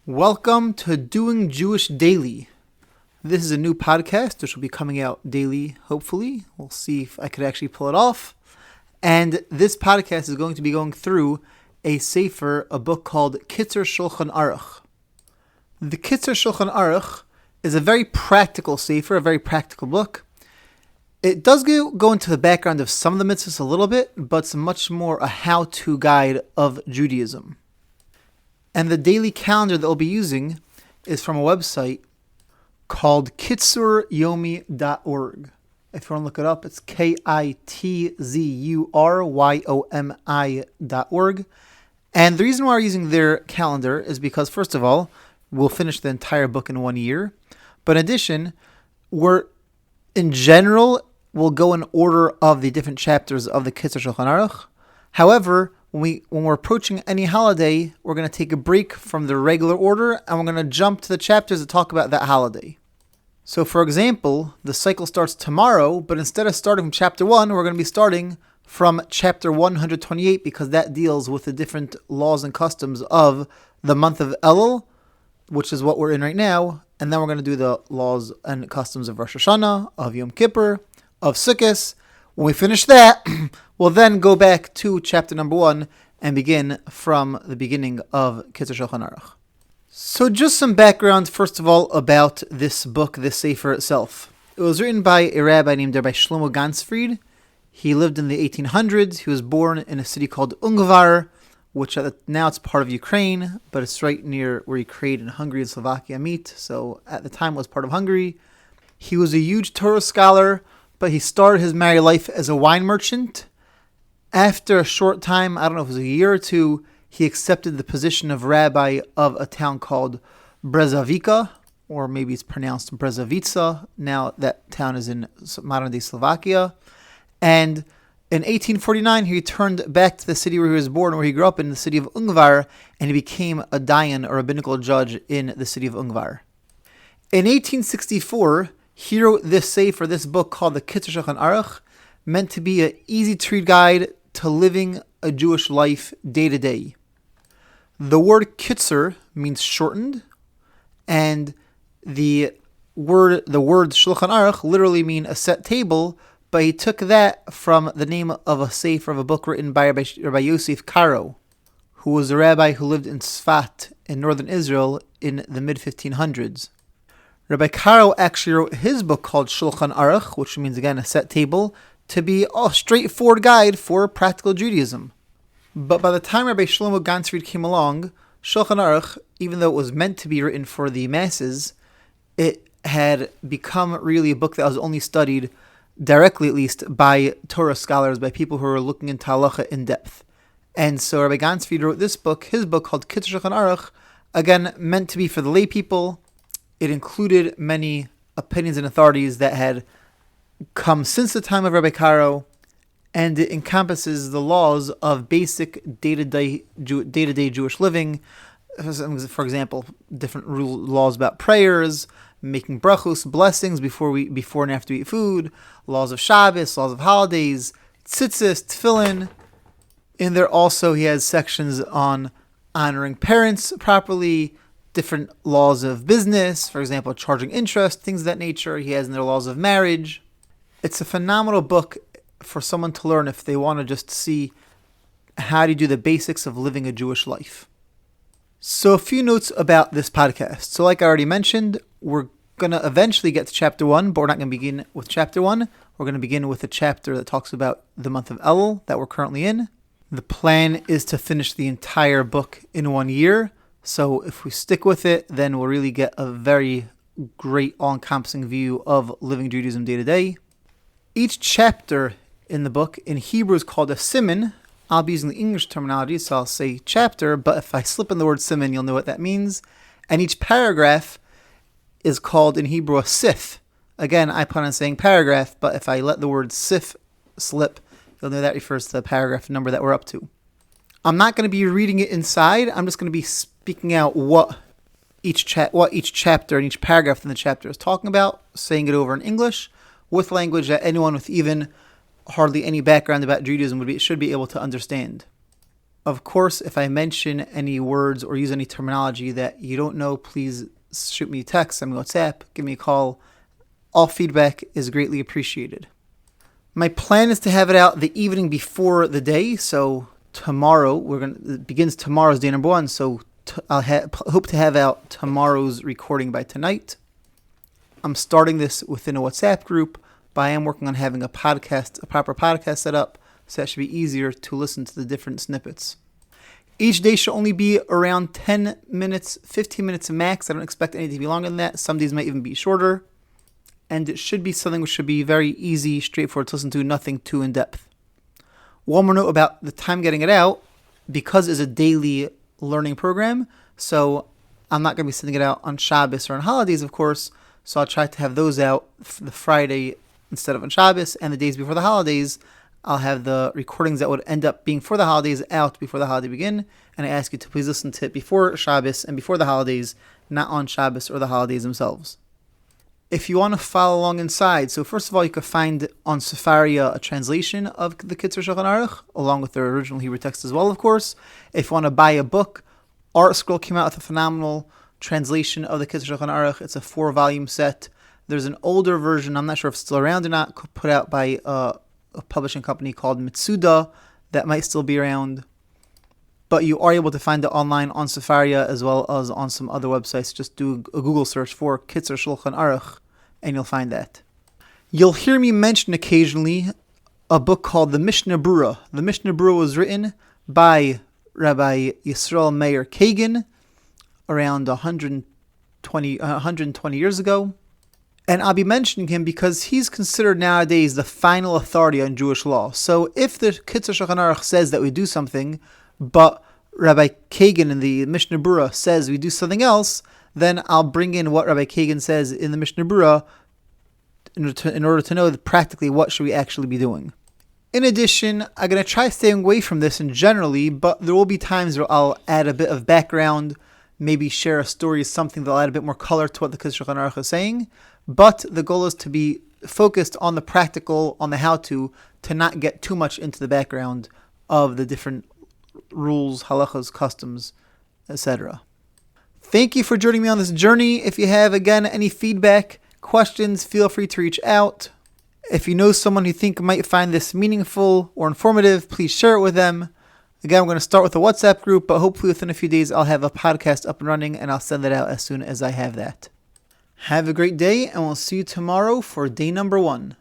Welcome to Doing Jewish Daily. This is a new podcast which will be coming out daily, hopefully. We'll see if I could actually pull it off. And this podcast is going to be going through a sefer, a book called Kitzur Shulchan Aruch. The Kitzur Shulchan Aruch is a very practical sefer, a very practical book. It does go into the background of some of the mitzvahs a little bit, but it's much more a how-to guide of Judaism. And the daily calendar that we'll be using is from a website called kitzuryomi.org. If you want to look it up, it's kitzuryomi.org. And the reason why we're using their calendar is because, first of all, we'll finish the entire book in 1 year. But in addition, we'll go in order of the different chapters of the Kitzur Shulchan Aruch. However, when we're approaching any holiday, we're going to take a break from the regular order and we're going to jump to the chapters that talk about that holiday. So, for example, the cycle starts tomorrow, but instead of starting from chapter 1, we're going to be starting from chapter 128 because that deals with the different laws and customs of the month of Elul, which is what we're in right now, and then we're going to do the laws and customs of Rosh Hashanah, of Yom Kippur, of Sukkot. When we finish that, we'll then go back to chapter number 1 and begin from the beginning of Kitzur Shulchan Aruch. So just some background, first of all, about this book, this sefer itself. It was written by a rabbi named Rabbi SHlomo Gantzfreid. He lived in the 1800s. He was born in a city called Ungvar, which now it's part of Ukraine, but it's right near where Ukraine and Hungary and Slovakia meet. So at the time it was part of Hungary. He was a huge Torah scholar, but he started his married life as a wine merchant. After a short time, I don't know if it was a year or two, he accepted the position of rabbi of a town called Brezovica, or maybe it's pronounced Brezovica. Now that town is in modern-day Slovakia. And in 1849, he returned back to the city where he was born, where he grew up in the city of Ungvar, and he became a dayan, or rabbinical judge, in the city of Ungvar. In 1864, he wrote this sefer, this book called the Kitzur Shulchan Aruch, meant to be an easy-to-read guide to living a Jewish life day to day. The word kitzur means shortened, and the word Shulchan Aruch literally mean a set table, but he took that from the name of a sefer of a book written by Rabbi Yosef Karo, who was a rabbi who lived in Sfat in northern Israel in the mid-1500s. Rabbi Karo actually wrote his book called Shulchan Aruch, which means, again, a set table, to be a straightforward guide for practical Judaism. But by the time Rabbi SHlomo Gantzfreid came along, Shulchan Aruch, even though it was meant to be written for the masses, it had become really a book that was only studied directly, at least, by Torah scholars, by people who were looking into halacha in depth. And so Rabbi Gantzfreid wrote this book, his book called Kitzur Shulchan Aruch, again, meant to be for the lay people. It included many opinions and authorities that had come since the time of Rabbi Karo, and it encompasses the laws of basic day-to-day Jewish living. For example, different laws about prayers, making brachos, blessings before and after we eat food, laws of Shabbos, laws of holidays, tzitzis, tefillin. In there also he has sections on honoring parents properly, different laws of business, for example, charging interest, things of that nature. He has in there laws of marriage. It's a phenomenal book for someone to learn if they want to just see how to do the basics of living a Jewish life. So a few notes about this podcast. So like I already mentioned, we're going to eventually get to chapter 1, but we're not going to begin with chapter 1. We're going to begin with a chapter that talks about the month of Elul that we're currently in. The plan is to finish the entire book in 1 year. So if we stick with it, then we'll really get a very great all-encompassing view of living Judaism day to day. Each chapter in the book in Hebrew is called a siman. I'll be using the English terminology, so I'll say chapter, but if I slip in the word siman, you'll know what that means. And each paragraph is called in Hebrew a sif. Again, I plan on saying paragraph, but if I let the word sif slip, you'll know that refers to the paragraph number that we're up to. I'm not going to be reading it inside. I'm just going to be speaking out what each chapter and each paragraph in the chapter is talking about, saying it over in English with language that anyone with even hardly any background about Judaism should be able to understand. Of course, if I mention any words or use any terminology that you don't know, please shoot me a text, send me a WhatsApp, give me a call. All feedback is greatly appreciated. My plan is to have it out the evening before the day, so tomorrow, it begins tomorrow's day number 1, so I'll hope to have out tomorrow's recording by tonight. I'm starting this within a WhatsApp group, but I am working on having a proper podcast set up, so that should be easier to listen to the different snippets. Each day should only be around 10 minutes, 15 minutes max. I don't expect anything to be longer than that. Some days might even be shorter. And it should be something which should be very easy, straightforward to listen to, nothing too in-depth. One more note about the time getting it out, because it's a daily learning program, so I'm not going to be sending it out on Shabbos or on holidays, of course, so I'll try to have those out the Friday instead of on Shabbos, and the days before the holidays, I'll have the recordings that would end up being for the holidays out before the holiday begin, and I ask you to please listen to it before Shabbos and before the holidays, not on Shabbos or the holidays themselves. If you want to follow along inside, so first of all, you can find on Sefaria a translation of the Kitzur Shulchan Aruch, along with their original Hebrew text as well, of course. If you want to buy a book, Art Scroll came out with a phenomenal translation of the Kitzur Shulchan Aruch. It's a 4-volume set. There's an older version, I'm not sure if it's still around or not, put out by a publishing company called Mitsuda that might still be around. But you are able to find it online on Sefaria as well as on some other websites. Just do a Google search for Kitzur Shulchan Aruch and you'll find that. You'll hear me mention occasionally a book called the Mishnah Berurah. The Mishnah Berurah was written by Rabbi Yisrael Meir Kagan around 120 years ago. And I'll be mentioning him because he's considered nowadays the final authority on Jewish law. So if the Kitzur Shulchan Aruch says that we do something, but Rabbi Kagan in the Mishnah Berurah says we do something else, then I'll bring in what Rabbi Kagan says in the Mishnah Berurah in order to know practically what should we actually be doing. In addition, I'm going to try staying away from this in generally, but there will be times where I'll add a bit of background, maybe share a story, something that'll add a bit more color to what the Kitzur Shulchan Aruch is saying. But the goal is to be focused on the practical, on the how-to not get too much into the background of the different rules, halachas, customs, etc. Thank you for joining me on this journey. If you have, again, any feedback, questions, feel free to reach out. If you know someone who you think might find this meaningful or informative, please share it with them. Again, I'm going to start with a WhatsApp group, but hopefully within a few days I'll have a podcast up and running, and I'll send that out as soon as I have that. Have a great day, and we'll see you tomorrow for day number 1.